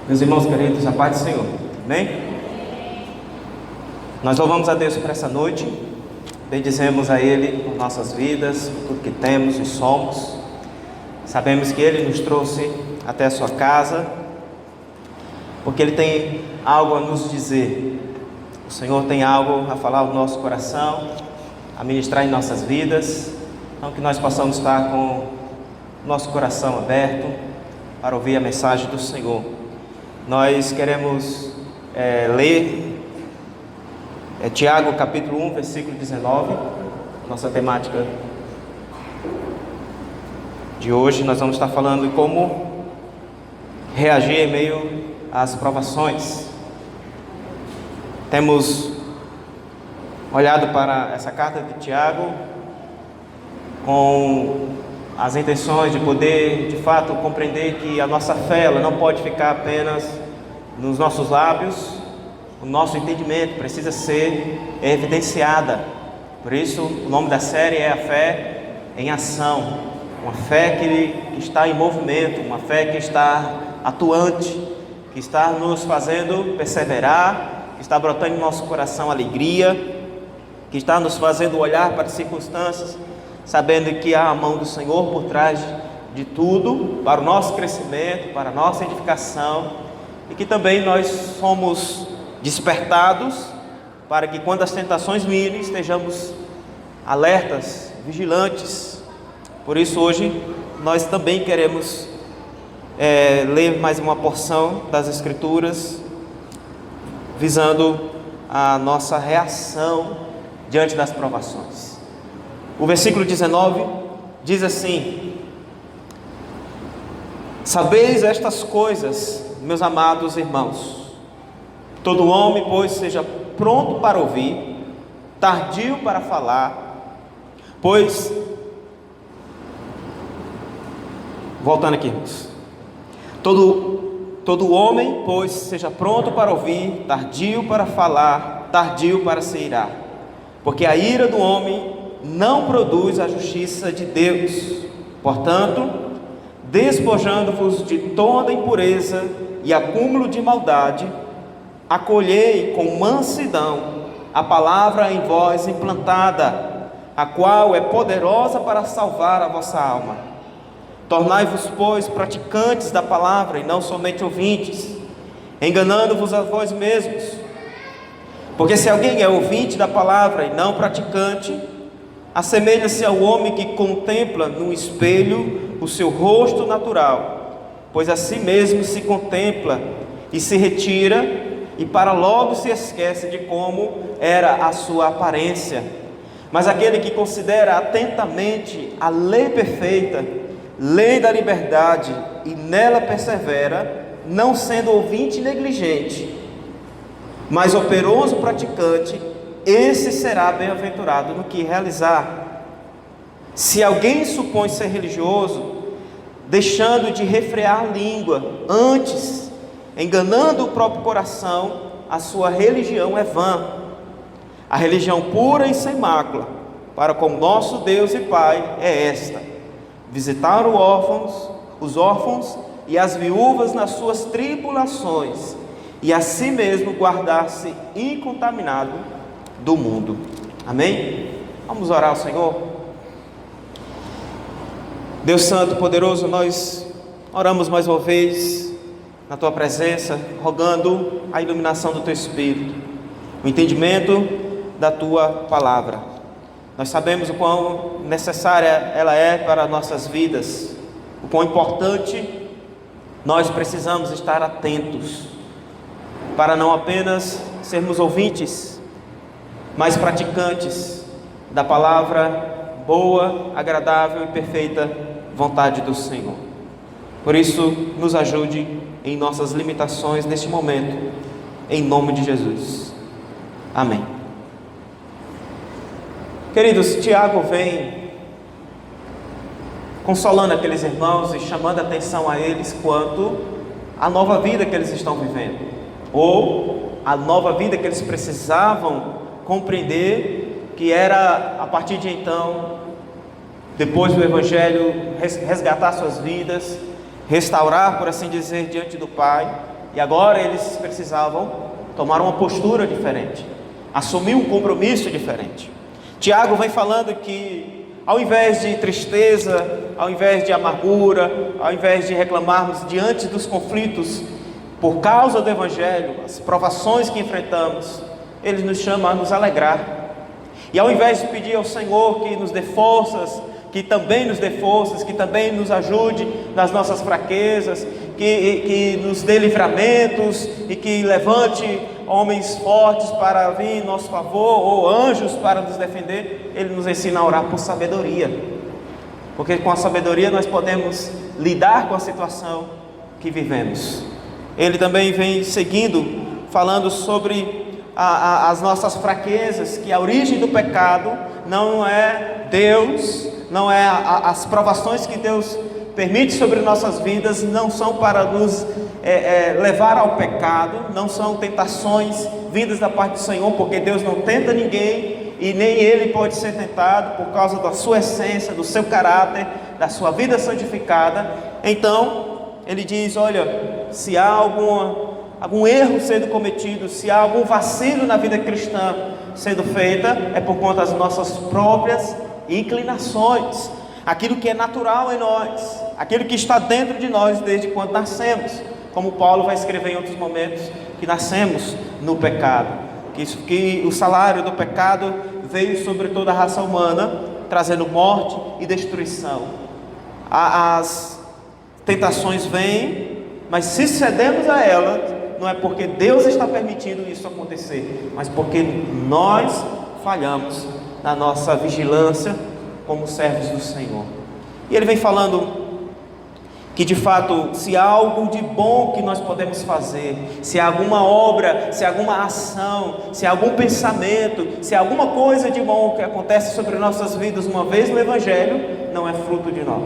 Meus irmãos queridos, a paz do Senhor, amém? Nós louvamos a Deus por essa noite, bendizemos a Ele por nossas vidas, por tudo que temos e somos. Sabemos que Ele nos trouxe até a sua casa, porque Ele tem algo a nos dizer. O Senhor tem algo a falar ao nosso coração, a ministrar em nossas vidas, então que nós possamos estar com o nosso coração aberto para ouvir a mensagem do Senhor. Nós queremos ler Tiago capítulo 1, versículo 19, nossa temática de hoje. Nós vamos estar falando de como reagir em meio às provações. Temos olhado para essa carta de Tiago com as intenções de poder, de fato, compreender que a nossa fé ela não pode ficar apenas nos nossos lábios. O nosso entendimento precisa ser evidenciada. Por isso, o nome da série é a fé em ação. Uma fé que está em movimento, uma fé que está atuante, que está nos fazendo perseverar, que está brotando em nosso coração alegria, que está nos fazendo olhar para as circunstâncias, sabendo que há a mão do Senhor por trás de tudo, para o nosso crescimento, para a nossa edificação, e que também nós somos despertados para que quando as tentações virem, estejamos alertas, vigilantes. Por isso hoje nós também queremos ler mais uma porção das Escrituras, visando a nossa reação diante das provações. O versículo 19 diz assim: sabeis estas coisas, meus amados irmãos, todo homem, pois, seja pronto para ouvir, tardio para falar, pois, voltando aqui, todo homem, pois, seja pronto para ouvir, tardio para falar, tardio para se irar, porque a ira do homem não produz a justiça de Deus. Portanto, despojando-vos de toda impureza e acúmulo de maldade, acolhei com mansidão a palavra em vós implantada, a qual é poderosa para salvar a vossa alma. Tornai-vos, pois, praticantes da palavra e não somente ouvintes, enganando-vos a vós mesmos. Porque se alguém é ouvinte da palavra e não praticante, assemelha-se ao homem que contempla no espelho o seu rosto natural, pois a si mesmo se contempla e se retira, e para logo se esquece de como era a sua aparência. Mas aquele que considera atentamente a lei perfeita, lei da liberdade, e nela persevera, não sendo ouvinte negligente, mas operoso praticante, esse será bem-aventurado no que realizar. Se alguém supõe ser religioso, deixando de refrear a língua, antes, enganando o próprio coração, a sua religião é vã. A religião pura e sem mácula, para com nosso Deus e Pai, é esta: visitar os órfãos e as viúvas nas suas tribulações, e a si mesmo guardar-se incontaminado do mundo. Amém? Vamos orar ao Senhor. Deus Santo, poderoso, nós oramos mais uma vez na Tua presença, rogando a iluminação do Teu Espírito, o entendimento da Tua palavra. Nós sabemos o quão necessária ela é para nossas vidas, o quão importante nós precisamos estar atentos, para não apenas sermos ouvintes, mas praticantes da palavra boa, agradável e perfeita vontade do Senhor. Por isso, nos ajude em nossas limitações neste momento, em nome de Jesus. Amém. Queridos, Tiago vem consolando aqueles irmãos e chamando a atenção a eles quanto à nova vida que eles estão vivendo, ou a nova vida que eles precisavam compreender, que era a partir de então, depois do Evangelho, resgatar suas vidas, restaurar, por assim dizer, diante do Pai, E agora eles precisavam tomar uma postura diferente, assumir um compromisso diferente. Tiago vem falando que ao invés de tristeza, ao invés de amargura, ao invés de reclamarmos diante dos conflitos por causa do Evangelho, as provações que enfrentamos, ele nos chama a nos alegrar. E ao invés de pedir ao Senhor que nos dê forças, que também nos dê forças, que também nos ajude nas nossas fraquezas, que nos dê livramentos e que levante homens fortes para vir em nosso favor, ou anjos para nos defender, ele nos ensina a orar por sabedoria, porque com a sabedoria nós podemos lidar com a situação que vivemos. Ele também vem seguindo, falando sobre as nossas fraquezas, que a origem do pecado não é Deus, não é as provações que Deus permite sobre nossas vidas, não são para nos levar ao pecado, não são tentações vindas da parte do Senhor, porque Deus não tenta ninguém e nem Ele pode ser tentado por causa da sua essência, do seu caráter, da sua vida santificada. Então Ele diz: olha, se há algum erro sendo cometido, se há algum vacilo na vida cristã sendo feita, é por conta das nossas próprias inclinações, aquilo que é natural em nós, aquilo que está dentro de nós desde quando nascemos, como Paulo vai escrever em outros momentos, que nascemos no pecado, que o salário do pecado veio sobre toda a raça humana, trazendo morte e destruição. As tentações vêm, mas se cedemos a elas, não é porque Deus está permitindo isso acontecer, mas porque nós falhamos na nossa vigilância como servos do Senhor. E ele vem falando que de fato, se há algo de bom que nós podemos fazer, se há alguma obra, se há alguma ação, se há algum pensamento, se há alguma coisa de bom que acontece sobre nossas vidas uma vez no Evangelho, não é fruto de nós,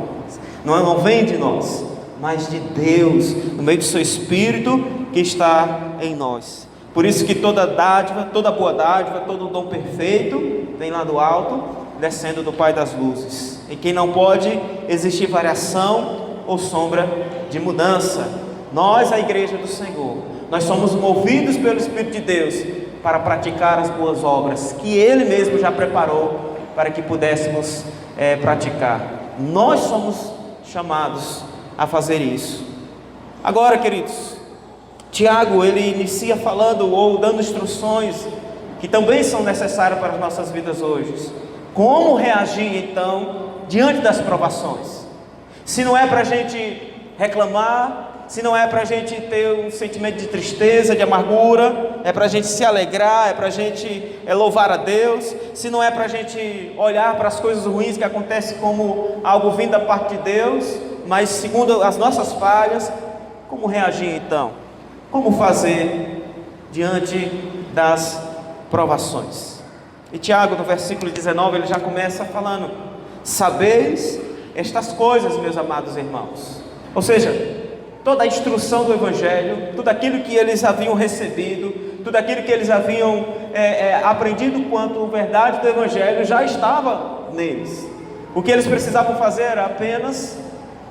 não vem de nós, mas de Deus, no meio do seu Espírito que está em nós. Por isso que toda dádiva, toda boa dádiva, todo dom perfeito vem lá do alto, descendo do Pai das luzes, em quem não pode existir variação ou sombra de mudança. Nós, a igreja do Senhor, nós somos movidos pelo Espírito de Deus para praticar as boas obras que Ele mesmo já preparou para que pudéssemos praticar. Nós somos chamados a fazer isso. Agora, queridos, Tiago, ele inicia falando ou dando instruções que também são necessárias para as nossas vidas hoje. Como reagir então diante das provações? Se não é para a gente reclamar, se não é para a gente ter um sentimento de tristeza, de amargura, é para a gente se alegrar, é para a gente louvar a Deus. Se não é para a gente olhar para as coisas ruins que acontecem como algo vindo da parte de Deus, mas segundo as nossas falhas, como reagir então? Como fazer diante das provações? E Tiago, no versículo 19, ele já começa falando: sabeis estas coisas, meus amados irmãos. Ou seja, toda a instrução do Evangelho, tudo aquilo que eles haviam recebido, tudo aquilo que eles haviam aprendido quanto verdade do Evangelho, já estava neles. O que eles precisavam fazer era apenas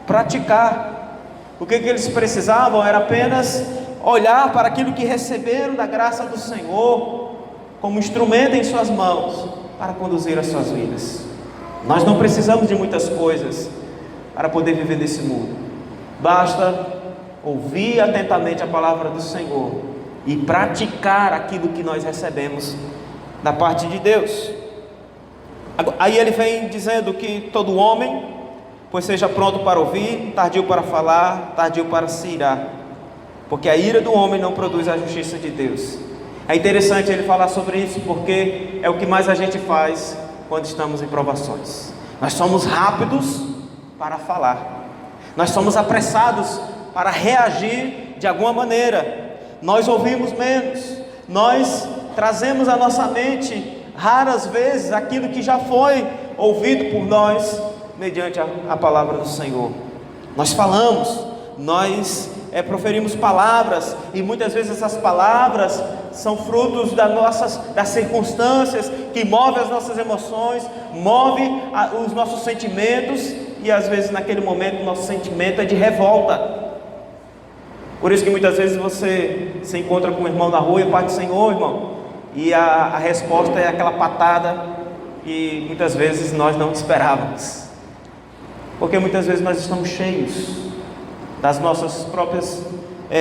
praticar. O que eles precisavam era apenas olhar para aquilo que receberam da graça do Senhor como instrumento em suas mãos para conduzir as suas vidas. Nós não precisamos de muitas coisas para poder viver nesse mundo. Basta ouvir atentamente a palavra do Senhor e praticar aquilo que nós recebemos da parte de Deus. Aí ele vem dizendo que todo homem, pois seja pronto para ouvir, tardio para falar, tardio para se irar, porque a ira do homem não produz a justiça de Deus. É interessante ele falar sobre isso, porque é o que mais a gente faz quando estamos em provações. Nós somos rápidos para falar, nós somos apressados para reagir de alguma maneira, nós ouvimos menos, nós trazemos à nossa mente raras vezes aquilo que já foi ouvido por nós mediante a palavra do Senhor. Nós falamos, nós proferimos palavras, e muitas vezes essas palavras são frutos das circunstâncias que movem as nossas emoções, movem os nossos sentimentos, e às vezes naquele momento o nosso sentimento é de revolta. Por isso que muitas vezes você se encontra com um irmão na rua e paz do Senhor, irmão, e a resposta é aquela patada que muitas vezes nós não esperávamos, porque muitas vezes nós estamos cheios das nossas próprias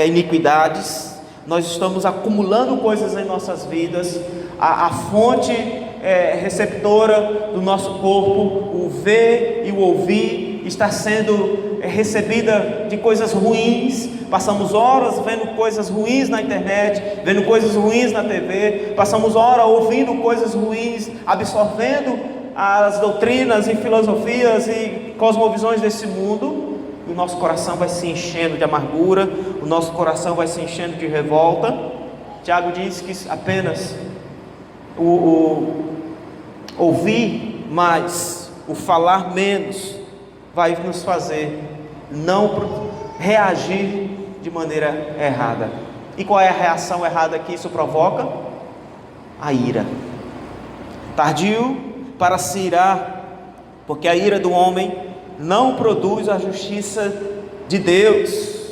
iniquidades, nós estamos acumulando coisas em nossas vidas, a fonte receptora do nosso corpo, o ver e o ouvir, está sendo recebida de coisas ruins. Passamos horas vendo coisas ruins na internet, vendo coisas ruins na TV, passamos horas ouvindo coisas ruins, absorvendo as doutrinas e filosofias e cosmovisões desse mundo, e o nosso coração vai se enchendo de amargura, o nosso coração vai se enchendo de revolta. Tiago diz que apenas o ouvir mais, o falar menos, vai nos fazer não reagir de maneira errada. E qual é a reação errada que isso provoca? A ira. Tardio para se irar, porque a ira do homem não produz a justiça de Deus.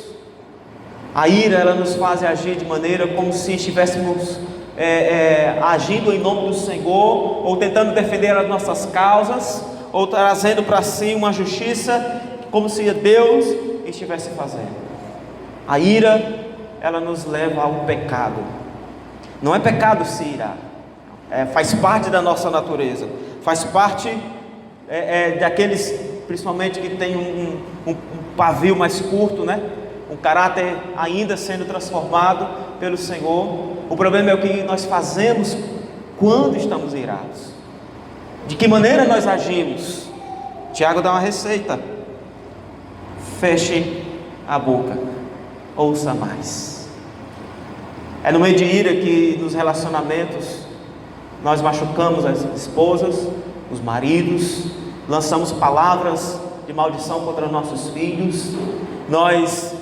A ira, ela nos faz agir de maneira como se estivéssemos agindo em nome do Senhor, ou tentando defender as nossas causas, ou trazendo para si uma justiça como se Deus estivesse fazendo. A ira, ela nos leva ao pecado. Não é pecado se irar, faz parte da nossa natureza, faz parte daqueles, principalmente que tem um pavio mais curto, né? Um caráter ainda sendo transformado pelo Senhor. O problema é o que nós fazemos quando estamos irados, de que maneira nós agimos. Tiago dá uma receita: feche a boca, ouça mais. É no meio de ira que nos relacionamentos nós machucamos as esposas, os maridos, lançamos palavras de maldição contra nossos filhos, nós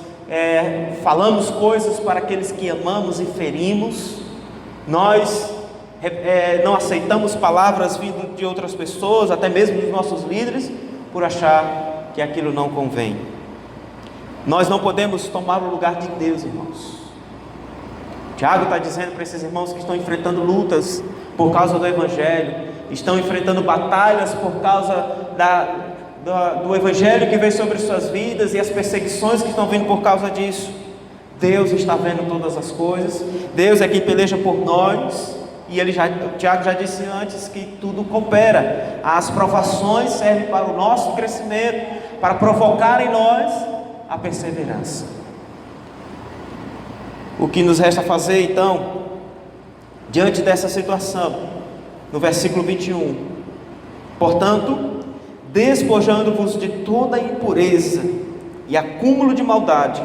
falamos coisas para aqueles que amamos e ferimos, nós não aceitamos palavras vindo de outras pessoas, até mesmo dos nossos líderes, por achar que aquilo não convém. Nós não podemos tomar o lugar de Deus, irmãos. Tiago está dizendo para esses irmãos que estão enfrentando lutas por causa do Evangelho, estão enfrentando batalhas por causa do Evangelho que veio sobre suas vidas e as perseguições que estão vindo por causa disso. Deus está vendo todas as coisas, Deus é quem peleja por nós, e Tiago já disse antes que tudo coopera. As provações servem para o nosso crescimento, para provocar em nós a perseverança. O que nos resta fazer então, diante dessa situação? No versículo 21, portanto, despojando-vos de toda impureza e acúmulo de maldade,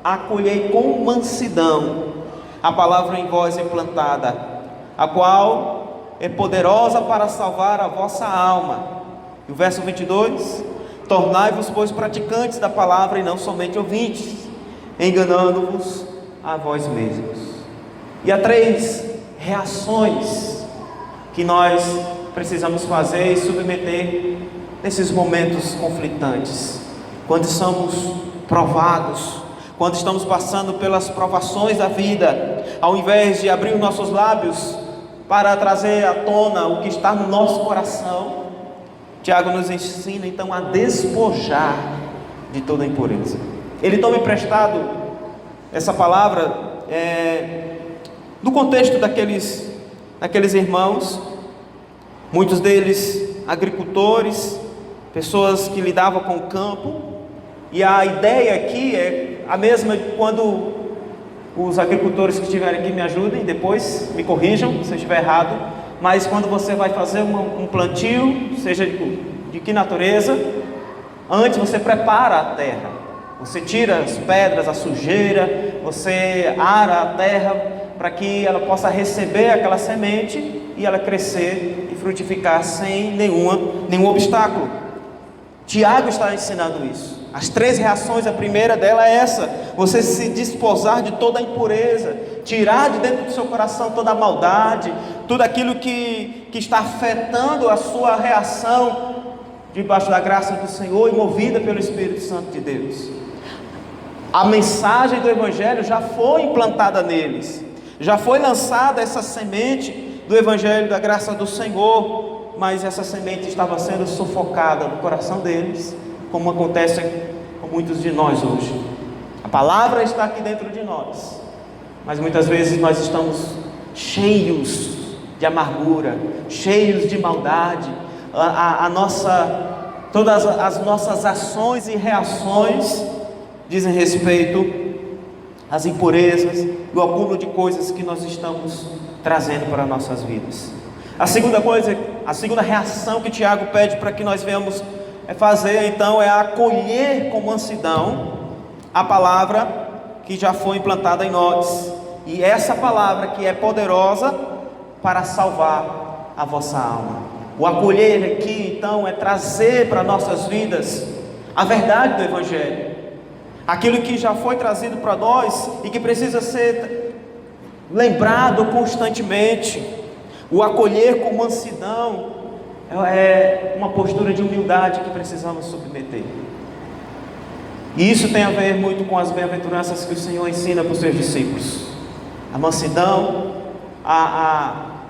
acolhei com mansidão a palavra em vós implantada, a qual é poderosa para salvar a vossa alma. E o verso 22, tornai-vos, pois, praticantes da palavra e não somente ouvintes, enganando-vos a vós mesmos. E há 3 reações que nós precisamos fazer e submeter nesses momentos conflitantes, quando somos provados, quando estamos passando pelas provações da vida. Ao invés de abrir os nossos lábios para trazer à tona o que está no nosso coração, Tiago nos ensina então a despojar de toda impureza. Ele toma emprestado essa palavra no contexto daqueles irmãos, muitos deles agricultores, pessoas que lidavam com o campo, e a ideia aqui é a mesma quando os agricultores que estiverem aqui me ajudem, depois me corrijam se eu estiver errado, mas quando você vai fazer um plantio, seja de que natureza, antes você prepara a terra, você tira as pedras, a sujeira, você ara a terra para que ela possa receber aquela semente e ela crescer e frutificar sem nenhum obstáculo. Tiago está ensinando isso. As 3 reações, a primeira dela é essa: você se desposar de toda a impureza, tirar de dentro do seu coração toda a maldade, tudo aquilo que está afetando a sua reação debaixo da graça do Senhor e movida pelo Espírito Santo de Deus. A mensagem do Evangelho já foi implantada neles, já foi lançada essa semente do Evangelho da graça do Senhor, mas essa semente estava sendo sufocada no coração deles, como acontece com muitos de nós hoje. A palavra está aqui dentro de nós, mas muitas vezes nós estamos cheios de amargura, cheios de maldade. Todas as nossas ações e reações dizem respeito às impurezas e ao acúmulo de coisas que nós estamos trazendo para nossas vidas. A segunda reação que Tiago pede para que nós venhamos fazer, então, é acolher com mansidão a palavra que já foi implantada em nós, e essa palavra que é poderosa para salvar a vossa alma. O acolher aqui, então, é trazer para nossas vidas a verdade do Evangelho, aquilo que já foi trazido para nós e que precisa ser lembrado constantemente. O acolher com mansidão é uma postura de humildade que precisamos submeter. E isso tem a ver muito com as bem-aventuranças que o Senhor ensina para os seus discípulos. A mansidão,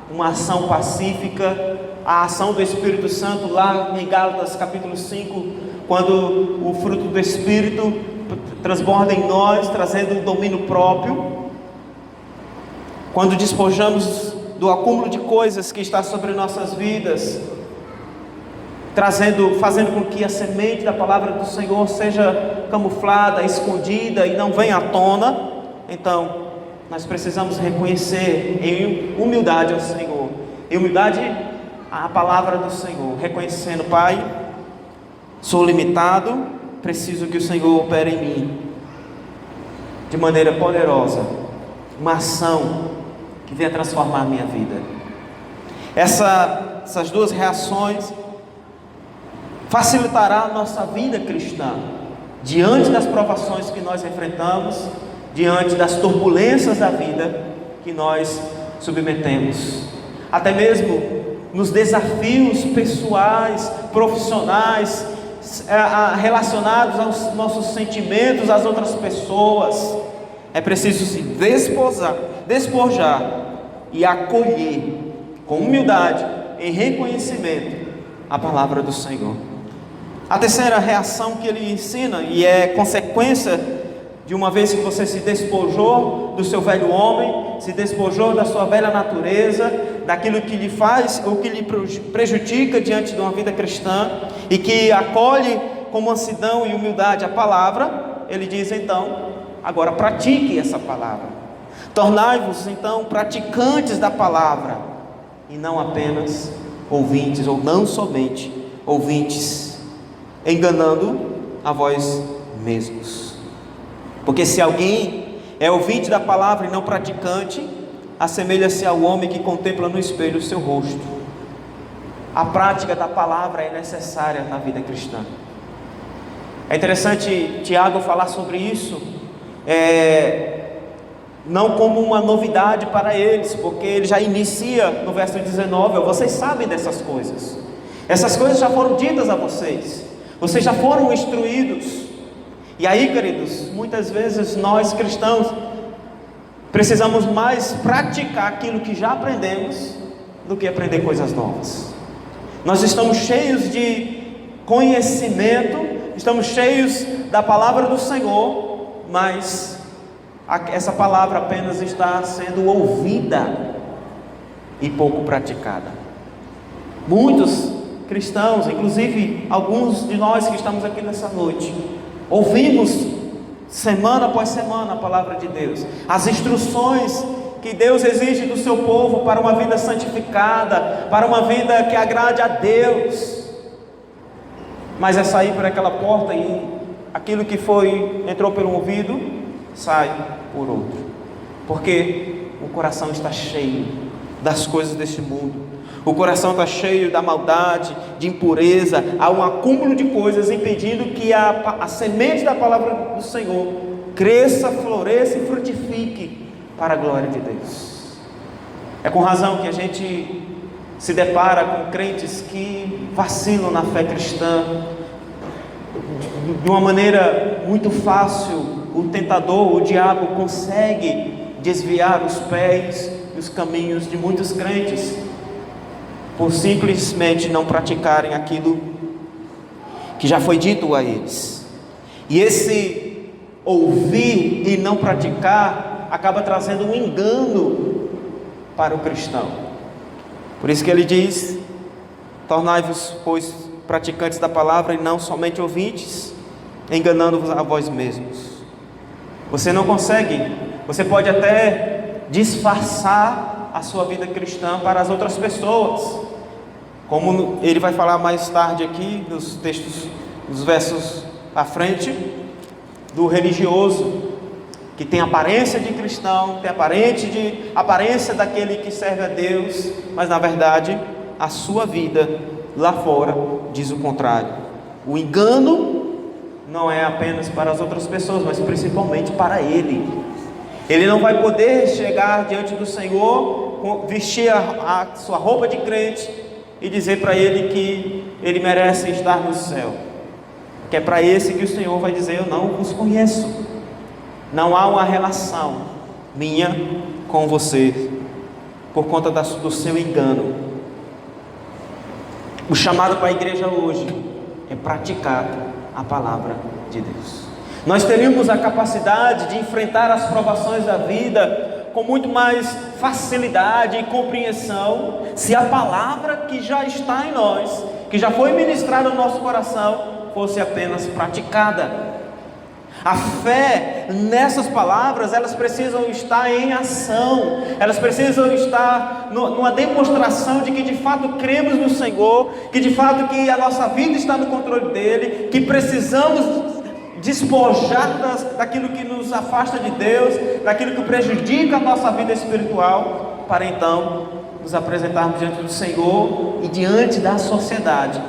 uma ação pacífica, a ação do Espírito Santo, lá em Gálatas capítulo 5, quando o fruto do Espírito transborda em nós, trazendo um domínio próprio. Quando despojamos do acúmulo de coisas que está sobre nossas vidas, fazendo com que a semente da palavra do Senhor seja camuflada, escondida e não venha à tona, então nós precisamos reconhecer em humildade ao Senhor, em humildade a palavra do Senhor, reconhecendo: Pai, sou limitado, preciso que o Senhor opere em mim de maneira poderosa, uma ação que venha transformar a minha vida. Essas duas reações facilitará a nossa vida cristã, diante das provações que nós enfrentamos, diante das turbulências da vida que nós submetemos, até mesmo nos desafios pessoais, profissionais, relacionados aos nossos sentimentos, às outras pessoas. É preciso se despojar e acolher com humildade, em reconhecimento, a palavra do Senhor. A terceira reação que ele ensina, e é consequência de uma vez que você se despojou do seu velho homem, se despojou da sua velha natureza, daquilo que lhe faz ou que lhe prejudica diante de uma vida cristã, e que acolhe com mansidão e humildade a palavra, ele diz então: agora pratique essa palavra, tornai-vos então praticantes da palavra, e não apenas ouvintes, ou não somente ouvintes, enganando a vós mesmos. Porque se alguém é ouvinte da palavra e não praticante, assemelha-se ao homem que contempla no espelho o seu rosto. A prática da palavra é necessária na vida cristã. É interessante Tiago falar sobre isso, não como uma novidade para eles, porque ele já inicia no verso 19: vocês sabem dessas coisas, essas coisas já foram ditas a vocês, vocês já foram instruídos. E aí, queridos, muitas vezes nós cristãos precisamos mais praticar aquilo que já aprendemos do que aprender coisas novas. Nós estamos cheios de conhecimento, estamos cheios da palavra do Senhor, mas essa palavra apenas está sendo ouvida e pouco praticada. Muitos cristãos, inclusive alguns de nós que estamos aqui nessa noite, ouvimos semana após semana a palavra de Deus, as instruções que Deus exige do seu povo para uma vida santificada, para uma vida que agrade a Deus, mas é sair por aquela porta e aquilo que entrou pelo ouvido, sai por outro, porque o coração está cheio das coisas deste mundo, o coração está cheio da maldade, de impureza, há um acúmulo de coisas impedindo que a semente da palavra do Senhor cresça, floresça e frutifique para a glória de Deus. É com razão que a gente se depara com crentes que vacilam na fé cristã de uma maneira muito fácil, o tentador, o diabo, consegue desviar os pés e os caminhos de muitos crentes por simplesmente não praticarem aquilo que já foi dito a eles. E esse ouvir e não praticar acaba trazendo um engano para o cristão. Por isso que ele diz: tornai-vos, pois, praticantes da palavra e não somente ouvintes, enganando-vos a vós mesmos. Você não consegue, você pode até disfarçar a sua vida cristã para as outras pessoas, como ele vai falar mais tarde aqui nos textos, nos versos à frente, do religioso que tem aparência de cristão, tem aparência daquele que serve a Deus, mas na verdade a sua vida lá fora diz o contrário. O engano não é apenas para as outras pessoas, mas principalmente para ele. Ele não vai poder chegar diante do Senhor, vestir a sua roupa de crente e dizer para ele que ele merece estar no céu, que é para esse que o Senhor vai dizer: eu não os conheço. Não há uma relação minha com você, por conta do seu engano. O chamado para a igreja hoje é praticar a palavra de Deus. Nós teríamos a capacidade de enfrentar as provações da vida com muito mais facilidade e compreensão, se a palavra que já está em nós, que já foi ministrada no nosso coração, fosse apenas praticada. A fé nessas palavras, elas precisam estar em ação, elas precisam estar numa demonstração de que de fato cremos no Senhor, que de fato que a nossa vida está no controle dele, que precisamos despojar daquilo que nos afasta de Deus, daquilo que prejudica a nossa vida espiritual, para então nos apresentarmos diante do Senhor e diante da sociedade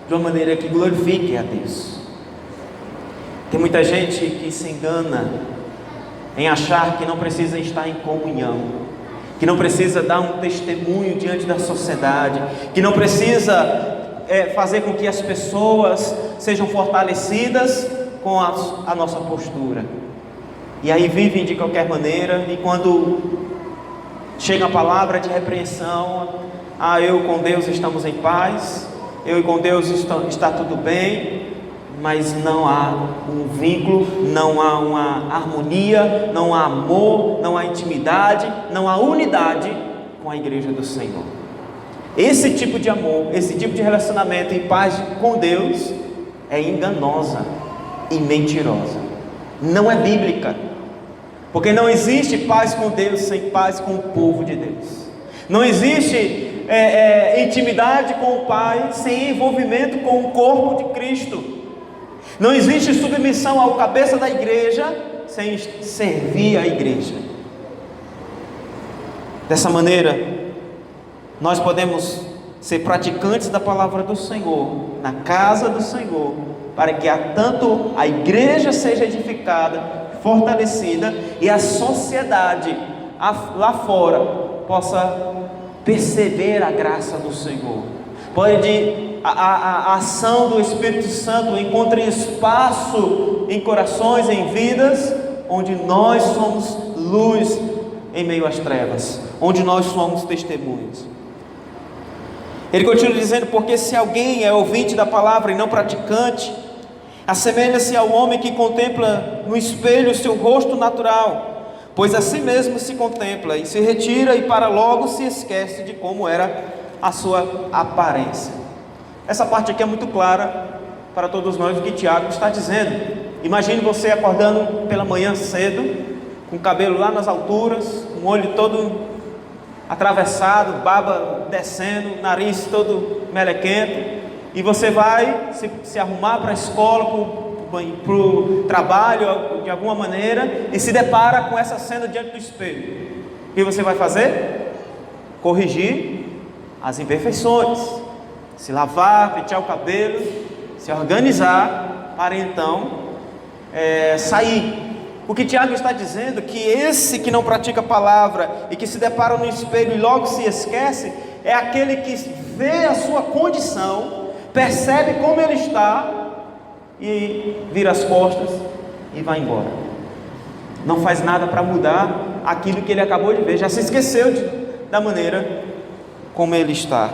de uma maneira que glorifique a Deus. Tem muita gente que se engana em achar que não precisa estar em comunhão, que não precisa dar um testemunho diante da sociedade, que não precisa fazer com que as pessoas sejam fortalecidas com a nossa postura. E aí vivem de qualquer maneira, e quando chega a palavra de repreensão, eu com Deus estamos em paz, eu e com Deus está tudo bem, mas não há um vínculo, não há uma harmonia, não há amor, não há intimidade, não há unidade com a igreja do Senhor. Esse tipo de amor, esse tipo de relacionamento em paz com Deus é enganosa e mentirosa, não é bíblica, porque não existe paz com Deus sem paz com o povo de Deus. Não existe intimidade com o Pai sem envolvimento com o corpo de Cristo. Não existe submissão ao cabeça da igreja sem servir a igreja. Dessa maneira, nós podemos ser praticantes da palavra do Senhor, na casa do Senhor, para que tanto a igreja seja edificada, fortalecida, e a sociedade lá fora possa perceber a graça do Senhor. Pode a ação do Espírito Santo encontre espaço em corações, em vidas, onde nós somos luz em meio às trevas, onde nós somos testemunhos. Ele continua dizendo: porque se alguém é ouvinte da palavra e não praticante, assemelha-se ao homem que contempla no espelho o seu rosto natural, pois a si mesmo se contempla e se retira, e para logo se esquece de como era a sua aparência. Essa parte aqui é muito clara para todos nós, o que Tiago está dizendo. Imagine você acordando pela manhã cedo, com o cabelo lá nas alturas, um olho todo atravessado, baba descendo, nariz todo melequento, e você vai se arrumar para a escola, para o trabalho de alguma maneira, e se depara com essa cena diante do espelho. O que você vai fazer? Corrigir as imperfeições, se lavar, pentear o cabelo, se organizar para então sair. O que Tiago está dizendo que esse que não pratica a palavra e que se depara no espelho e logo se esquece, é aquele que vê a sua condição, percebe como ele está e vira as costas e vai embora. não faz nada para mudar aquilo que ele acabou de ver, já se esqueceu da maneira como ele está.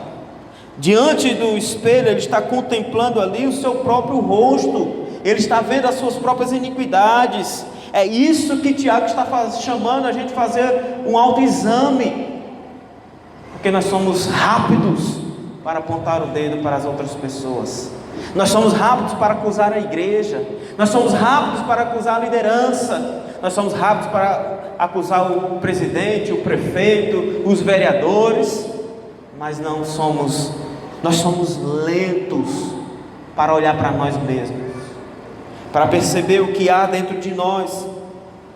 Diante do espelho, ele está contemplando ali o seu próprio rosto, ele está vendo as suas próprias iniquidades. É isso que Tiago está chamando a gente fazer um autoexame, porque nós somos rápidos para apontar o dedo para as outras pessoas, nós somos rápidos para acusar a igreja, nós somos rápidos para acusar a liderança, nós somos rápidos para acusar o presidente, o prefeito, os vereadores, mas nós somos lentos para olhar para nós mesmos, para perceber o que há dentro de nós,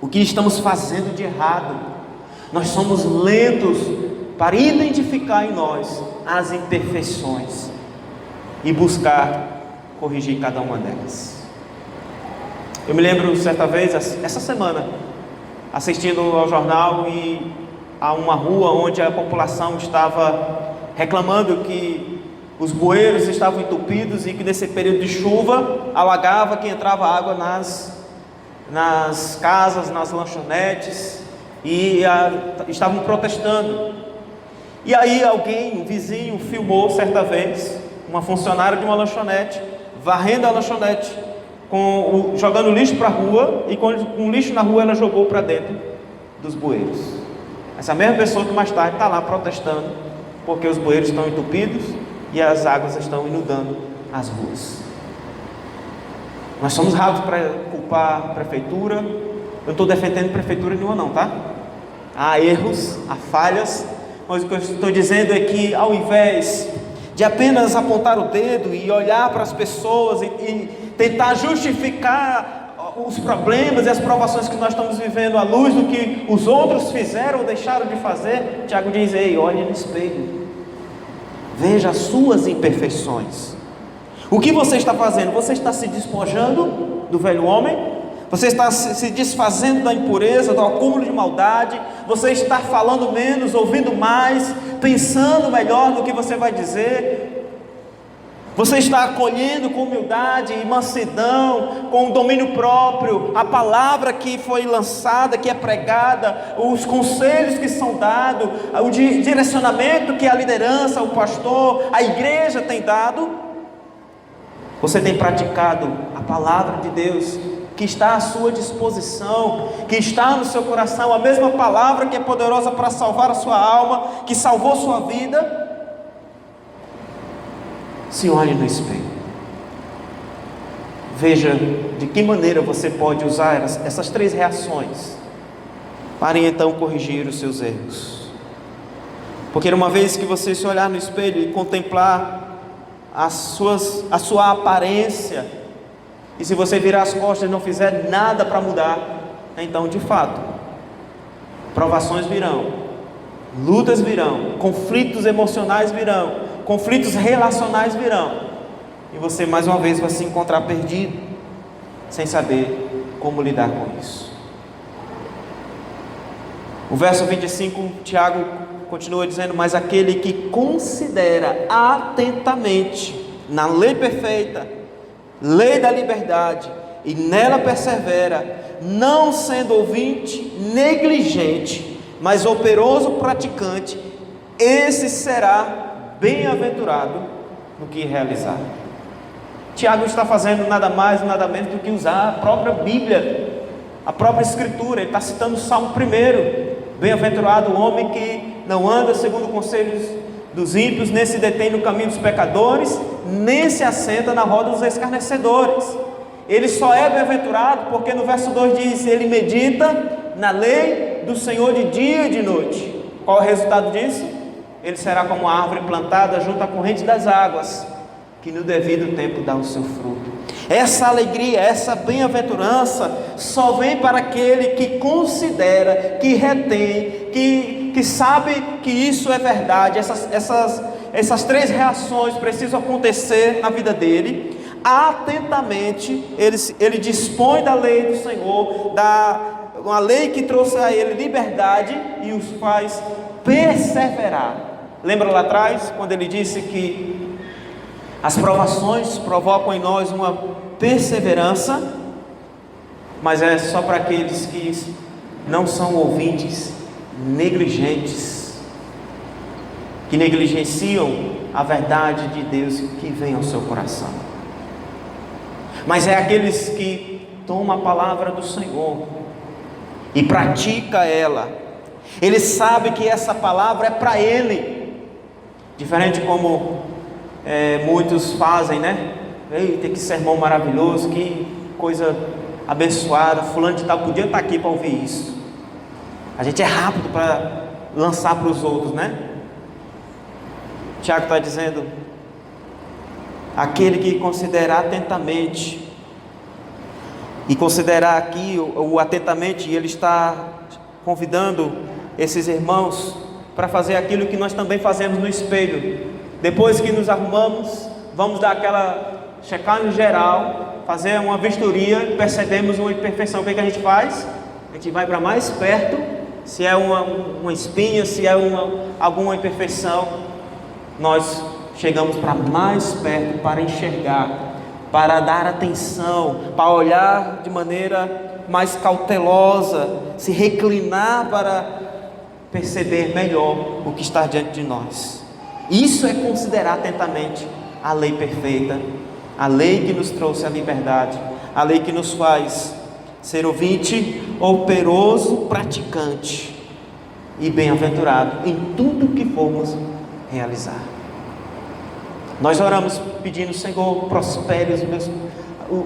o que estamos fazendo de errado. Nós somos lentos para identificar em nós as imperfeições e buscar corrigir cada uma delas. Eu me lembro certa vez, essa semana, assistindo ao jornal, e a uma rua onde a população estava reclamando que os bueiros estavam entupidos e que nesse período de chuva alagava, que entrava água nas casas, nas lanchonetes, e estavam protestando. E aí um vizinho filmou certa vez uma funcionária de uma lanchonete varrendo a lanchonete, jogando lixo para a rua, e com o lixo na rua ela jogou para dentro dos bueiros. Essa mesma pessoa que mais tarde está lá protestando porque os bueiros estão entupidos e as águas estão inundando as ruas. Nós somos rápidos para culpar a prefeitura. Eu não estou defendendo prefeitura nenhuma não, tá? Há erros, há falhas, mas o que eu estou dizendo é que, ao invés de apenas apontar o dedo e olhar para as pessoas e tentar justificar os problemas e as provações que nós estamos vivendo à luz do que os outros fizeram ou deixaram de fazer, Tiago diz: ei, olhe no espelho, veja as suas imperfeições. O que você está fazendo? Você está se despojando do velho homem? Você está se desfazendo da impureza, do acúmulo de maldade? Você está falando menos, ouvindo mais, pensando melhor no que você vai dizer? Você está acolhendo com humildade e mansidão, com domínio próprio, a palavra que foi lançada, que é pregada, os conselhos que são dados, o direcionamento que a liderança, o pastor, a igreja tem dado? Você tem praticado a palavra de Deus que está à sua disposição, que está no seu coração, a mesma palavra que é poderosa para salvar a sua alma, que salvou sua vida? Se olhe no espelho, veja de que maneira você pode usar essas 3 reações para então corrigir os seus erros. Porque uma vez que você se olhar no espelho e contemplar a sua aparência, e se você virar as costas e não fizer nada para mudar, então de fato provações virão, lutas virão, conflitos emocionais virão, conflitos relacionais virão, e você mais uma vez vai se encontrar perdido, sem saber como lidar com isso. O verso 25, Tiago continua dizendo: mas aquele que considera atentamente na lei perfeita, lei da liberdade, e nela persevera, não sendo ouvinte negligente, mas operoso praticante, esse será bem-aventurado no que realizar. Tiago está fazendo nada mais, nada menos do que usar a própria Bíblia, a própria Escritura. Ele está citando o Salmo 1: bem-aventurado o homem que não anda segundo conselhos dos ímpios, nem se detém no caminho dos pecadores, nem se assenta na roda dos escarnecedores. Ele só é bem-aventurado porque no verso 2 diz: ele medita na lei do Senhor de dia e de noite. Qual é o resultado disso? Ele será como uma árvore plantada junto à corrente das águas, que no devido tempo dá o seu fruto. Essa alegria, essa bem-aventurança só vem para aquele que considera, que retém, que sabe que isso é verdade. Essas 3 reações precisam acontecer na vida dele. Atentamente ele dispõe da lei do Senhor, uma lei que trouxe a ele liberdade e os faz perseverar. Lembra lá atrás, quando ele disse que as provações provocam em nós uma perseverança, mas é só para aqueles que não são ouvintes negligentes, que negligenciam a verdade de Deus que vem ao seu coração, mas é aqueles que tomam a palavra do Senhor e pratica ela. Ele sabe que essa palavra é para ele, diferente como muitos fazem, né? Eita, que sermão maravilhoso, que coisa abençoada, fulano de tal podia estar aqui para ouvir isso. A gente é rápido para lançar para os outros, né? Tiago está dizendo: aquele que considerar atentamente, e considerar aqui o atentamente, ele está convidando esses irmãos para fazer aquilo que nós também fazemos no espelho. Depois que nos arrumamos, vamos dar aquela checagem geral, fazer uma vistoria, percebemos uma imperfeição. O que a gente faz? A gente vai para mais perto, se é uma espinha, se é alguma imperfeição, nós chegamos para mais perto para enxergar, para dar atenção, para olhar de maneira mais cautelosa, se reclinar para perceber melhor o que está diante de nós. Isso é considerar atentamente a lei perfeita, a lei que nos trouxe a liberdade, a lei que nos faz ser ouvinte, operoso, praticante e bem-aventurado em tudo que formos realizar. Nós oramos pedindo: Senhor, prospere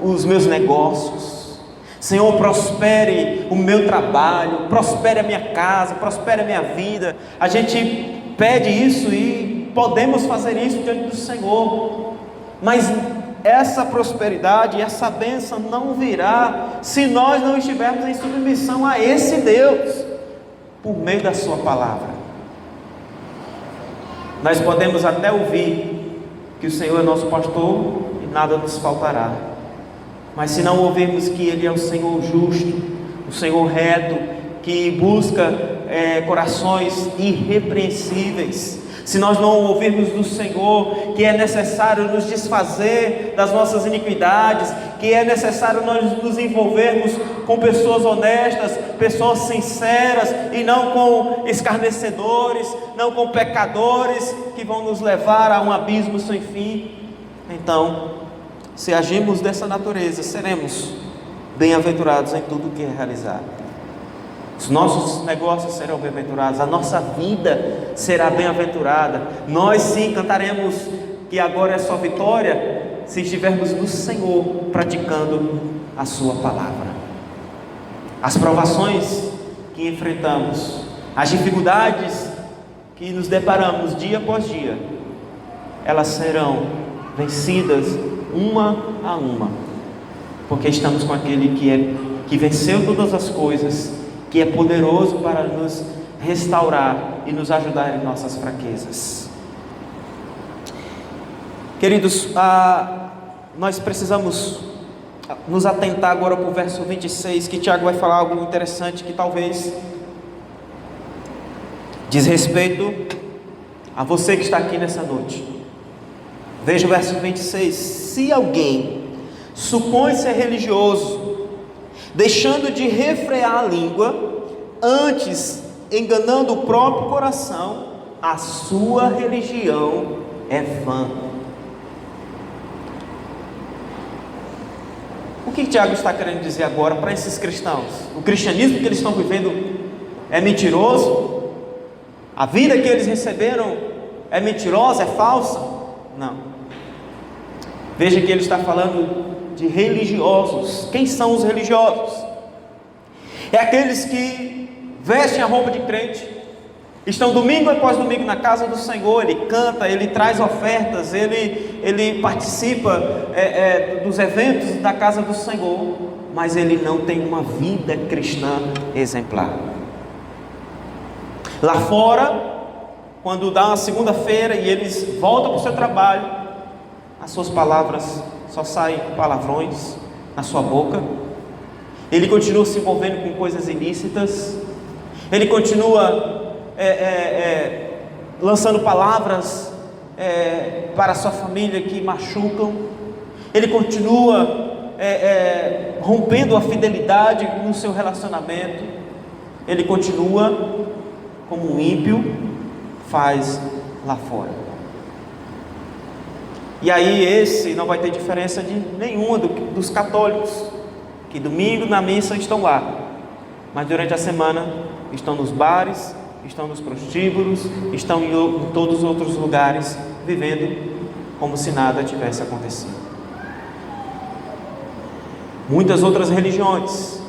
os meus negócios, Senhor, prospere o meu trabalho, prospere a minha casa, prospere a minha vida. A gente pede isso e podemos fazer isso diante do Senhor, mas essa prosperidade, essa bênção não virá se nós não estivermos em submissão a esse Deus, por meio da sua palavra. Nós podemos até ouvir que o Senhor é nosso pastor e nada nos faltará, mas se não ouvirmos que Ele é o Senhor justo, o Senhor reto, que busca corações irrepreensíveis, se nós não ouvirmos do Senhor que é necessário nos desfazer das nossas iniquidades, que é necessário nós nos envolvermos com pessoas honestas, pessoas sinceras, e não com escarnecedores, não com pecadores que vão nos levar a um abismo sem fim, então, se agirmos dessa natureza, seremos bem-aventurados em tudo que é realizado. Os nossos negócios serão bem-aventurados, a nossa vida será bem-aventurada. Nós sim cantaremos que agora é só vitória, se estivermos no Senhor praticando a sua palavra. As provações que enfrentamos, as dificuldades que nos deparamos dia após dia, elas serão vencidas uma a uma, porque estamos com aquele que venceu todas as coisas, que é poderoso para nos restaurar e nos ajudar em nossas fraquezas. Queridos, nós precisamos nos atentar agora para o verso 26, que Tiago vai falar algo interessante que talvez diz respeito a você que está aqui nessa noite. Veja o verso 26: se alguém supõe ser religioso, deixando de refrear a língua, antes enganando o próprio coração, a sua religião é vã. O que Tiago está querendo dizer agora para esses cristãos? O cristianismo que eles estão vivendo é mentiroso? A vida que eles receberam é mentirosa, é falsa? Não. Veja que ele está falando de religiosos. Quem são os religiosos? É aqueles que vestem a roupa de crente, estão domingo após domingo na casa do Senhor, ele canta, ele traz ofertas, ele participa dos eventos da casa do Senhor, mas ele não tem uma vida cristã exemplar. Lá fora, quando dá uma segunda-feira e eles voltam para o seu trabalho, as suas palavras só saem palavrões na sua boca. Ele continua se envolvendo com coisas ilícitas, ele continua lançando palavras para a sua família que machucam, ele continua rompendo a fidelidade no seu relacionamento. ele continua como um ímpio faz lá fora. E aí esse não vai ter diferença de nenhuma dos católicos, que domingo na missa estão lá, mas durante a semana estão nos bares, estão nos prostíbulos, estão em todos os outros lugares, vivendo como se nada tivesse acontecido. Muitas outras religiões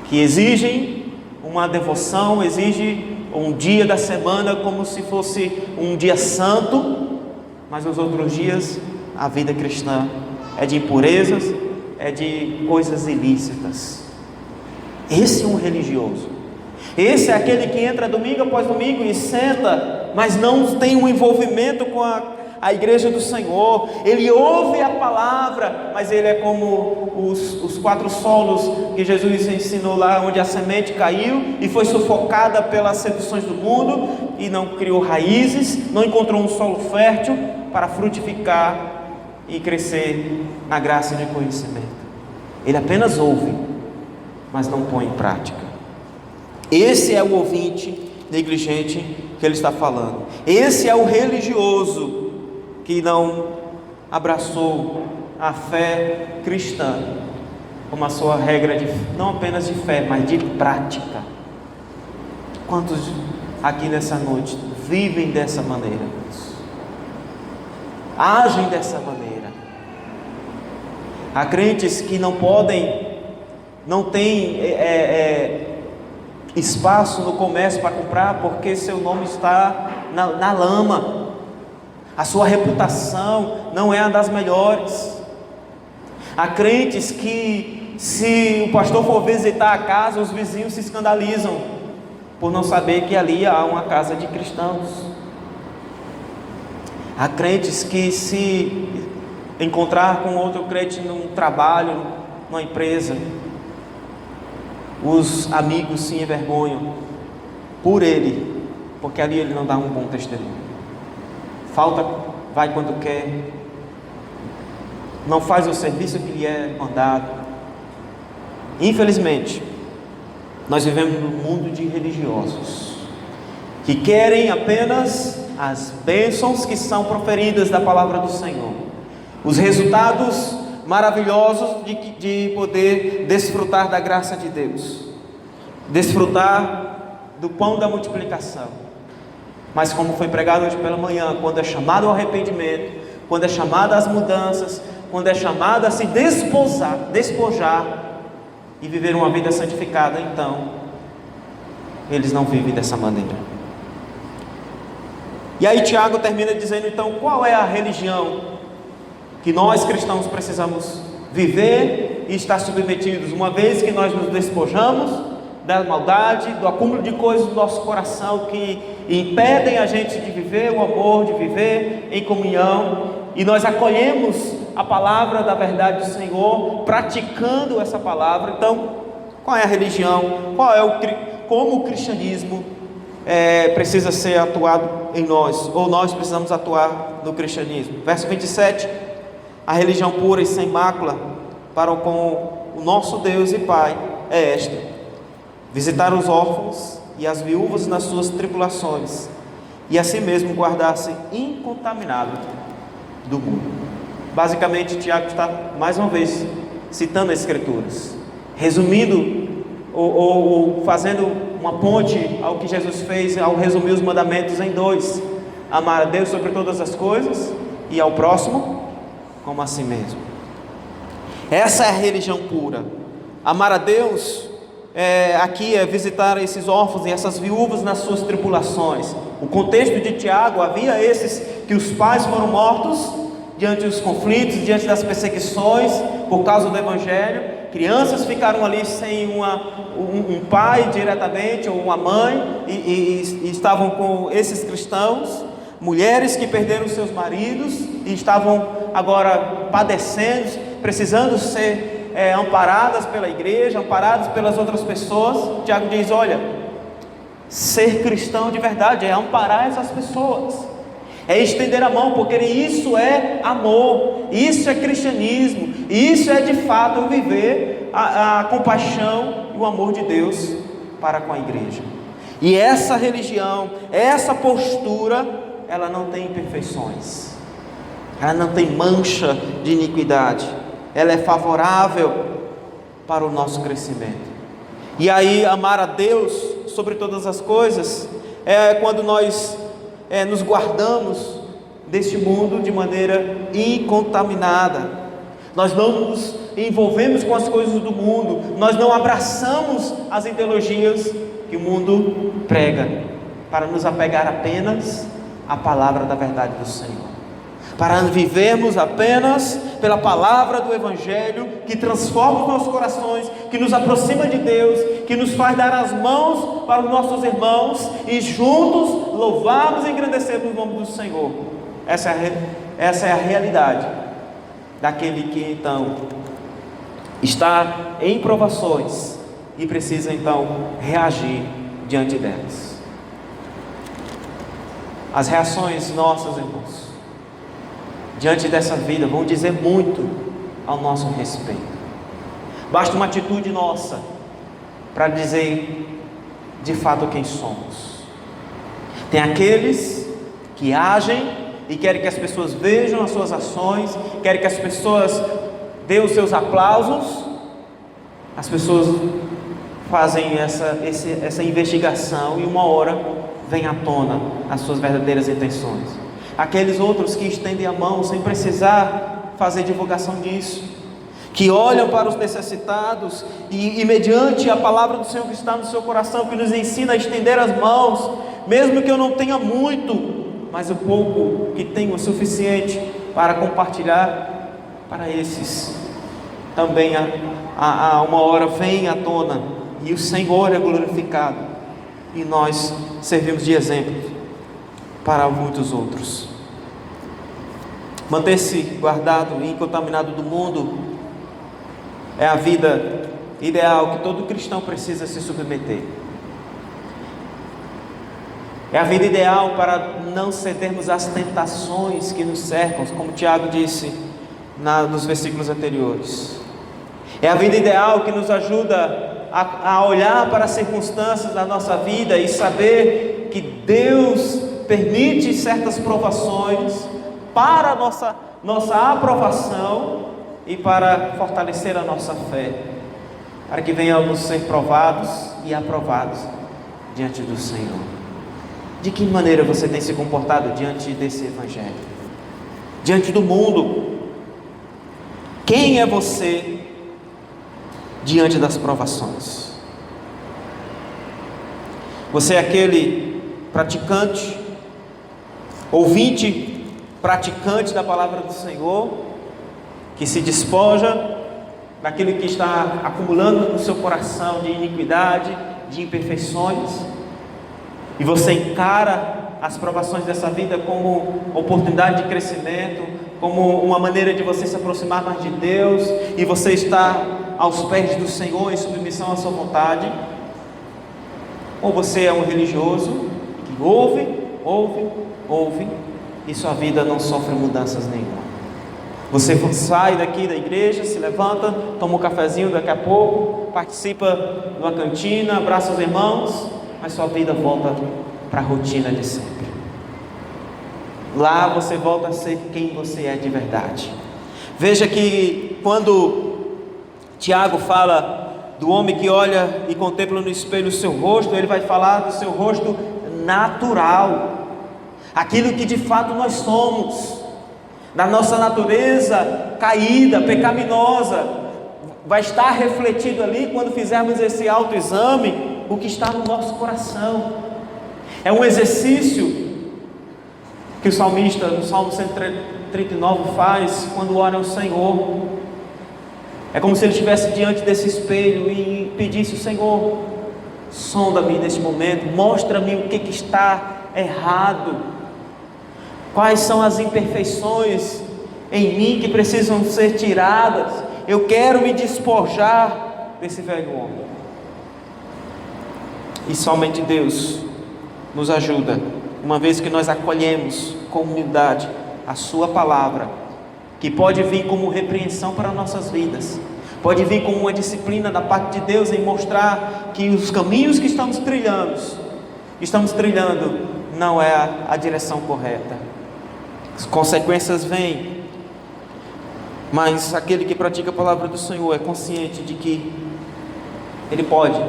que exigem uma devoção, exigem um dia da semana como se fosse um dia santo, mas nos outros dias a vida cristã é de impurezas, é de coisas ilícitas. Esse é um religioso. Esse é aquele que entra domingo após domingo e senta, mas não tem um envolvimento com a igreja do Senhor. Ele ouve a palavra, mas ele é como os 4 solos que Jesus ensinou lá, onde a semente caiu e foi sufocada pelas seduções do mundo e não criou raízes, não encontrou um solo fértil para frutificar e crescer na graça de conhecimento. Ele apenas ouve, mas não põe em prática. Esse é o ouvinte negligente que ele está falando. Esse é o religioso que não abraçou a fé cristã como a sua regra de, não apenas de fé, mas de prática. Quantos aqui nessa noite vivem dessa maneira? Agem dessa maneira. Há crentes que não podem, não têm espaço no comércio para comprar, porque seu nome está na lama, a sua reputação não é a das melhores. Há crentes que, se o pastor for visitar a casa, os vizinhos se escandalizam, por não saber que ali há uma casa de cristãos. Há crentes que, se encontrar com outro crente num trabalho, numa empresa, os amigos se envergonham por ele, porque ali ele não dá um bom testemunho. Falta, vai quando quer, não faz o serviço que lhe é mandado. Infelizmente, nós vivemos num mundo de religiosos que querem apenas as bênçãos que são proferidas da palavra do Senhor, os resultados maravilhosos de poder desfrutar da graça de Deus, desfrutar do pão da multiplicação. Mas como foi pregado hoje pela manhã, quando é chamado ao arrependimento, quando é chamado às mudanças, quando é chamado a se despojar e viver uma vida santificada, então eles não vivem dessa maneira. E aí Tiago termina dizendo, então, qual é a religião que nós cristãos precisamos viver e estar submetidos, uma vez que nós nos despojamos da maldade, do acúmulo de coisas do nosso coração que impedem a gente de viver o amor, de viver em comunhão, e nós acolhemos a palavra da verdade do Senhor, praticando essa palavra. Então, qual é a religião? Como o cristianismo precisa ser atuado em nós, ou nós precisamos atuar no cristianismo? Verso 27: a religião pura e sem mácula para com o nosso Deus e Pai é esta: visitar os órfãos e as viúvas nas suas tribulações, e assim mesmo guardar-se incontaminado do mundo. Basicamente, Tiago está mais uma vez citando as Escrituras, resumindo ou fazendo uma ponte ao que Jesus fez ao resumir os mandamentos em 2: amar a Deus sobre todas as coisas e ao próximo como a si mesmo. Essa é a religião pura. Amar a Deus aqui é visitar esses órfãos e essas viúvas nas suas tribulações. O contexto de Tiago, havia esses que os pais foram mortos diante dos conflitos, diante das perseguições por causa do Evangelho. Crianças ficaram ali sem um pai diretamente, ou uma mãe, e estavam com esses cristãos. Mulheres que perderam seus maridos e estavam agora padecendo, precisando ser amparadas pela igreja, amparadas pelas outras pessoas. Tiago diz: olha, ser cristão de verdade é amparar essas pessoas, é estender a mão, porque isso é amor, isso é cristianismo, isso é de fato viver a compaixão e o amor de Deus para com a igreja. E essa religião, essa postura, ela não tem imperfeições, ela não tem mancha de iniquidade, ela é favorável para o nosso crescimento. E aí, amar a Deus sobre todas as coisas é quando nós nos guardamos deste mundo de maneira incontaminada. Nós não nos envolvemos com as coisas do mundo, nós não abraçamos as ideologias que o mundo prega, para nos apegar apenas à palavra da verdade do Senhor, para vivermos apenas pela palavra do Evangelho, que transforma os nossos corações, que nos aproxima de Deus, que nos faz dar as mãos para os nossos irmãos e juntos louvarmos e engrandecermos o nome do Senhor. Essa é a realidade daquele que então está em provações e precisa então reagir diante delas. As reações nossas, irmãos, diante dessa vida vão dizer muito ao nosso respeito. Basta uma atitude nossa para dizer de fato quem somos. Tem aqueles que agem e querem que as pessoas vejam as suas ações, querem que as pessoas dêem os seus aplausos. As pessoas fazem essa investigação e uma hora vem à tona as suas verdadeiras intenções. Aqueles outros que estendem a mão sem precisar fazer divulgação disso, que olham para os necessitados e mediante a palavra do Senhor que está no seu coração, que nos ensina a estender as mãos, mesmo que eu não tenha muito, mas o pouco que tenho é suficiente para compartilhar. Para esses também uma hora vem à tona e o Senhor é glorificado, e nós servimos de exemplo para muitos outros. Manter-se guardado e incontaminado do mundo é a vida ideal que todo cristão precisa se submeter. É a vida ideal para não cedermos às tentações que nos cercam, como Tiago disse nos versículos anteriores. É a vida ideal que nos ajuda a olhar para as circunstâncias da nossa vida e saber que Deus permite certas provações para a nossa aprovação e para fortalecer a nossa fé, para que venhamos ser provados e aprovados diante do Senhor. De que maneira você tem se comportado diante desse Evangelho? Diante do mundo? Quem é você diante das provações? Você é aquele praticante, ouvinte, praticante da palavra do Senhor, que se despoja daquilo que está acumulando no seu coração de iniquidade, de imperfeições, e você encara as provações dessa vida como oportunidade de crescimento, como uma maneira de você se aproximar mais de Deus, e você está aos pés do Senhor em submissão à sua vontade? Ou você é um religioso que ouve e sua vida não sofre mudanças nenhuma? Você sai daqui da igreja, se levanta, toma um cafezinho daqui a pouco, participa de uma cantina, abraça os irmãos, mas sua vida volta para a rotina de sempre. Lá você volta a ser quem você é de verdade. Veja que quando Tiago fala do homem que olha e contempla no espelho o seu rosto, ele vai falar do seu rosto natural, aquilo que de fato nós somos, da nossa natureza caída, pecaminosa. Vai estar refletido ali quando fizermos esse autoexame, o que está no nosso coração. É um exercício que o salmista, no Salmo 139, faz quando ora ao Senhor. É como se ele estivesse diante desse espelho e pedisse: o Senhor, sonda-me neste momento, mostra-me o que está errado, quais são as imperfeições em mim que precisam ser tiradas. Eu quero me despojar desse velho homem. E somente Deus nos ajuda, uma vez que nós acolhemos com humildade a sua palavra, que pode vir como repreensão para nossas vidas, pode vir como uma disciplina da parte de Deus em mostrar que os caminhos que estamos trilhando não é a direção correta. As consequências vêm, mas aquele que pratica a palavra do Senhor é consciente de que ele pode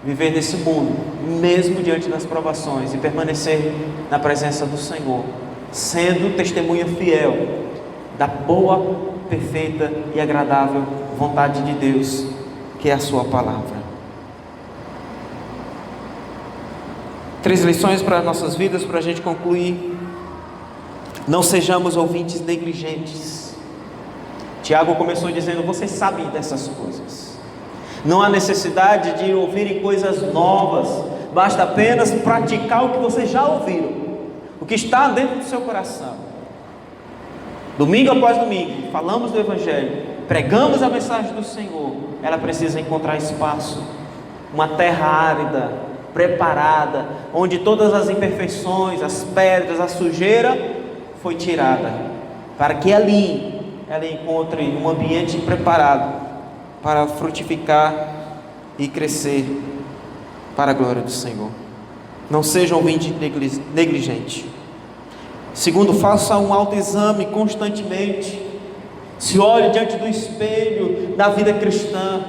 viver nesse mundo, mesmo diante das provações, e permanecer na presença do Senhor, sendo testemunha fiel da boa, perfeita e agradável vontade de Deus, que é a sua palavra. 3 lições para nossas vidas, para a gente concluir. Não sejamos ouvintes negligentes. Tiago começou dizendo: vocês sabem dessas coisas, não há necessidade de ouvirem coisas novas, basta apenas praticar o que vocês já ouviram, o que está dentro do seu coração. Domingo após domingo, falamos do Evangelho, pregamos a mensagem do Senhor. Ela precisa encontrar espaço, uma terra árida, preparada, onde todas as imperfeições, as pedras, a sujeira foi tirada, para que ali ela encontre um ambiente preparado para frutificar e crescer para a glória do Senhor. Não seja ouvinte negligente. Segundo, faça um autoexame constantemente. Se olhe diante do espelho da vida cristã.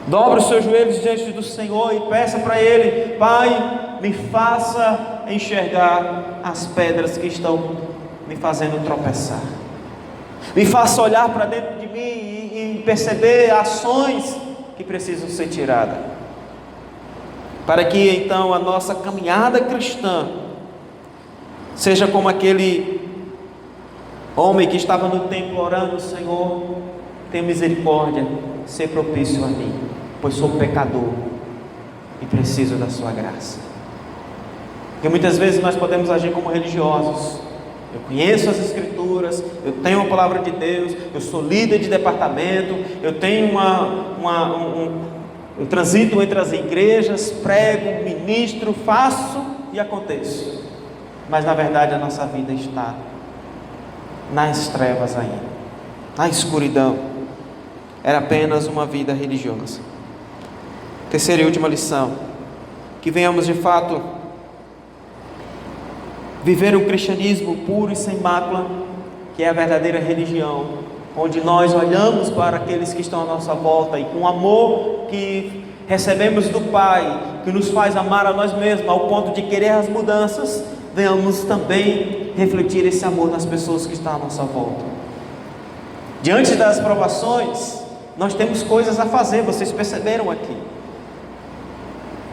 Dobre os seus joelhos diante do Senhor e peça para Ele: Pai, me faça enxergar as pedras que estão me fazendo tropeçar. Me faça olhar para dentro de mim e perceber ações que precisam ser tiradas, para que então a nossa caminhada cristã seja como aquele homem que estava no templo orando: Senhor, tenha misericórdia, ser propício a mim, pois sou pecador e preciso da sua graça. Porque muitas vezes nós podemos agir como religiosos. Eu conheço as Escrituras, eu tenho a palavra de Deus, eu sou líder de departamento, eu tenho eu transito entre as igrejas, prego, ministro, faço e aconteço. Mas na verdade a nossa vida está nas trevas ainda, na escuridão. Era apenas uma vida religiosa. Terceira e última lição: que venhamos de fato viver um cristianismo puro e sem mácula, que é a verdadeira religião, onde nós olhamos para aqueles que estão à nossa volta e com o amor que recebemos do Pai, que nos faz amar a nós mesmos ao ponto de querer as mudanças, venhamos também refletir esse amor nas pessoas que estão à nossa volta. Diante das provações, nós temos coisas a fazer, vocês perceberam aqui.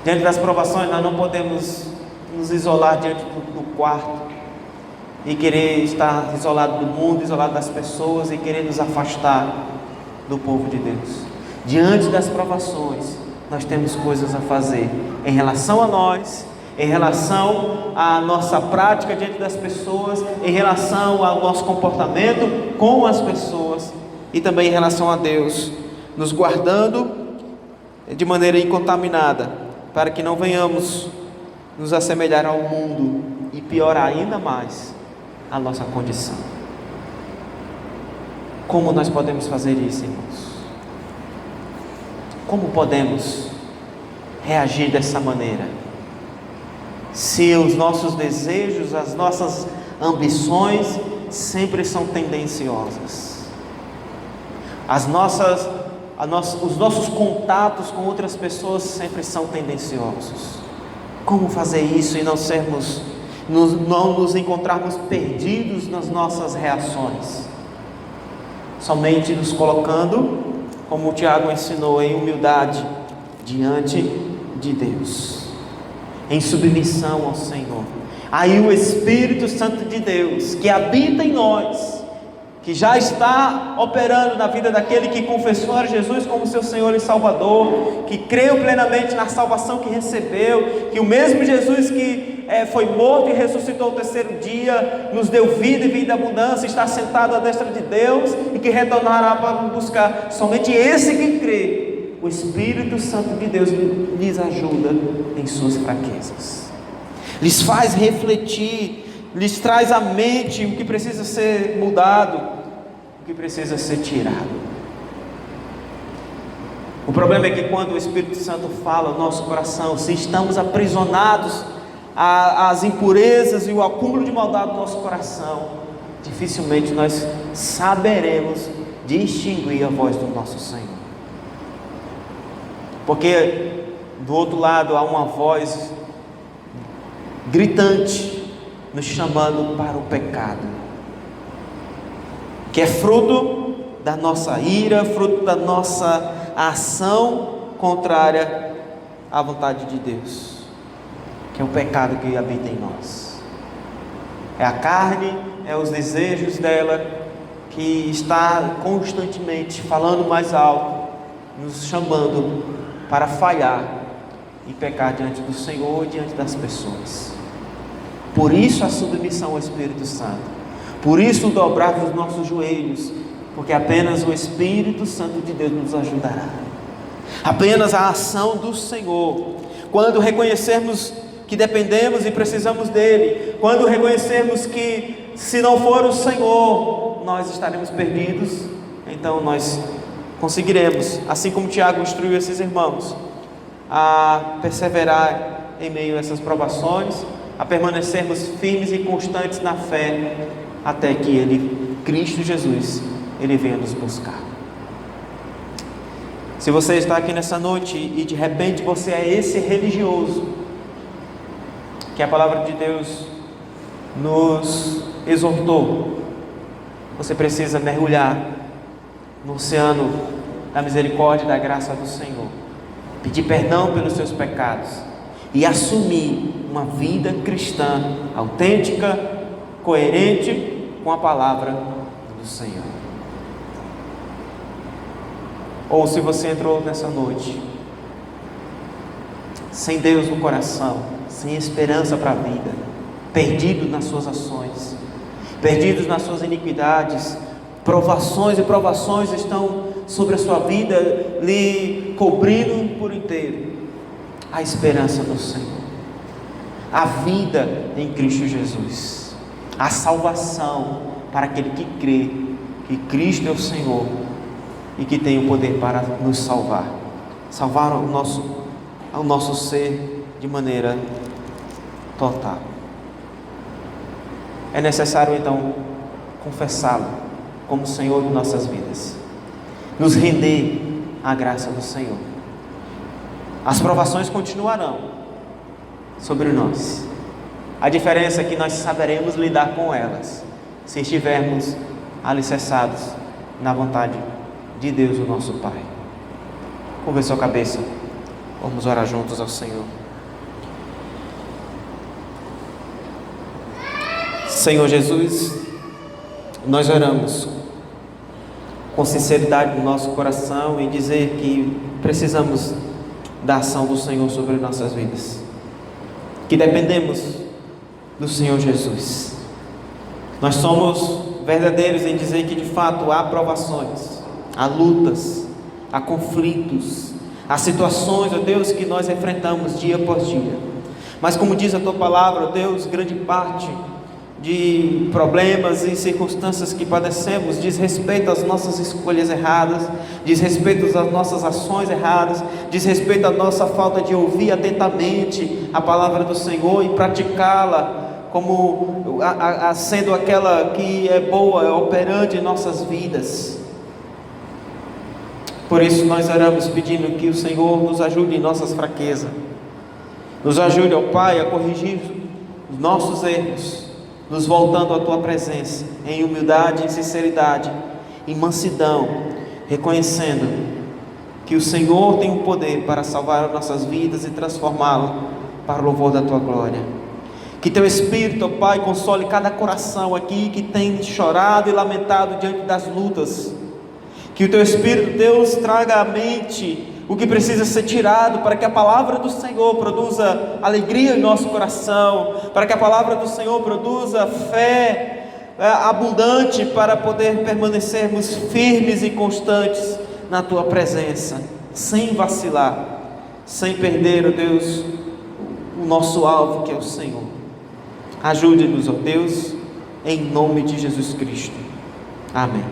Diante das provações, nós não podemos nos isolar diante do quarto e querer estar isolado do mundo, isolado das pessoas e querer nos afastar do povo de Deus. Diante das provações, nós temos coisas a fazer em relação a nós, em relação à nossa prática diante das pessoas, em relação ao nosso comportamento com as pessoas e também em relação a Deus, nos guardando de maneira incontaminada, para que não venhamos nos assemelhar ao mundo e piorar ainda mais a nossa condição. Como nós podemos fazer isso, irmãos? Como podemos reagir dessa maneira? Se os nossos desejos, as nossas ambições sempre são tendenciosas, os nossos contatos com outras pessoas sempre são tendenciosos. Como fazer isso e não nos encontrarmos perdidos nas nossas reações? Somente nos colocando, como o Tiago ensinou, em humildade diante de Deus, em submissão ao Senhor. Aí o Espírito Santo de Deus, que habita em nós, que já está operando na vida daquele que confessou a Jesus como seu Senhor e Salvador, que creu plenamente na salvação que recebeu, que o mesmo Jesus que foi morto e ressuscitou ao terceiro dia, nos deu vida e vida abundância, está sentado à destra de Deus e que retornará para buscar. Somente esse que crê, o Espírito Santo de Deus lhes ajuda em suas fraquezas, lhes faz refletir, lhes traz à mente o que precisa ser mudado, o que precisa ser tirado. O problema é que quando o Espírito Santo fala ao nosso coração, se estamos aprisionados às impurezas e o acúmulo de maldade do nosso coração, dificilmente nós saberemos distinguir a voz do nosso Senhor. Porque do outro lado há uma voz gritante nos chamando para o pecado, que é fruto da nossa ira, fruto da nossa ação contrária à vontade de Deus, que é o pecado que habita em nós. É a carne, é os desejos dela que está constantemente falando mais alto, nos chamando para falhar e pecar diante do Senhor e diante das pessoas. Por isso a submissão ao Espírito Santo, por isso dobrar os nossos joelhos, porque apenas o Espírito Santo de Deus nos ajudará. Apenas a ação do Senhor, quando reconhecermos que dependemos e precisamos dele, quando reconhecermos que se não for o Senhor, nós estaremos perdidos, então nós conseguiremos, assim como Tiago instruiu esses irmãos, a perseverar em meio a essas provações, a permanecermos firmes e constantes na fé, até que Ele, Cristo Jesus, Ele venha nos buscar. Se você está aqui nessa noite e de repente você é esse religioso, que a palavra de Deus nos exortou, você precisa mergulhar no oceano da misericórdia e da graça do Senhor, pedir perdão pelos seus pecados e assumir uma vida cristã autêntica, coerente com a palavra do Senhor. Ou se você entrou nessa noite sem Deus no coração, sem esperança para a vida, perdido nas suas ações, perdidos nas suas iniquidades, provações e provações estão sobre a sua vida, lhe cobrindo por inteiro, a esperança no Senhor, a vida em Cristo Jesus, a salvação para aquele que crê que Cristo é o Senhor e que tem o poder para nos salvar o nosso ser de maneira total. É necessário então confessá-lo como Senhor de nossas vidas, nos render à graça do Senhor. As provações continuarão sobre nós, a diferença é que nós saberemos lidar com elas se estivermos alicerçados na vontade de Deus, o nosso Pai. Curva sua cabeça, vamos orar juntos ao Senhor. Senhor Jesus, nós oramos com sinceridade no nosso coração e dizer que precisamos da ação do Senhor sobre nossas vidas, que dependemos do Senhor Jesus. Nós somos verdadeiros em dizer que de fato há provações, há lutas, há conflitos, há situações, ó Deus, que nós enfrentamos dia após dia, mas como diz a Tua palavra, ó Deus, grande parte de problemas e circunstâncias que padecemos diz respeito às nossas escolhas erradas, diz respeito às nossas ações erradas, diz respeito à nossa falta de ouvir atentamente a palavra do Senhor e praticá-la como sendo aquela que é boa, é operante em nossas vidas. Por isso nós oramos pedindo que o Senhor nos ajude em nossas fraquezas, nos ajude, ó Pai, a corrigir os nossos erros, nos voltando à Tua presença em humildade, em sinceridade, em mansidão, reconhecendo que o Senhor tem o poder para salvar as nossas vidas e transformá-lo para o louvor da Tua glória. Que Teu Espírito, ó Pai, console cada coração aqui que tem chorado e lamentado diante das lutas. Que o Teu Espírito, Deus, traga à mente o que precisa ser tirado, para que a palavra do Senhor produza alegria em nosso coração, para que a palavra do Senhor produza fé abundante, para poder permanecermos firmes e constantes na Tua presença, sem vacilar, sem perder, ó Deus, o nosso alvo, que é o Senhor. Ajude-nos, ó Deus, em nome de Jesus Cristo. Amém.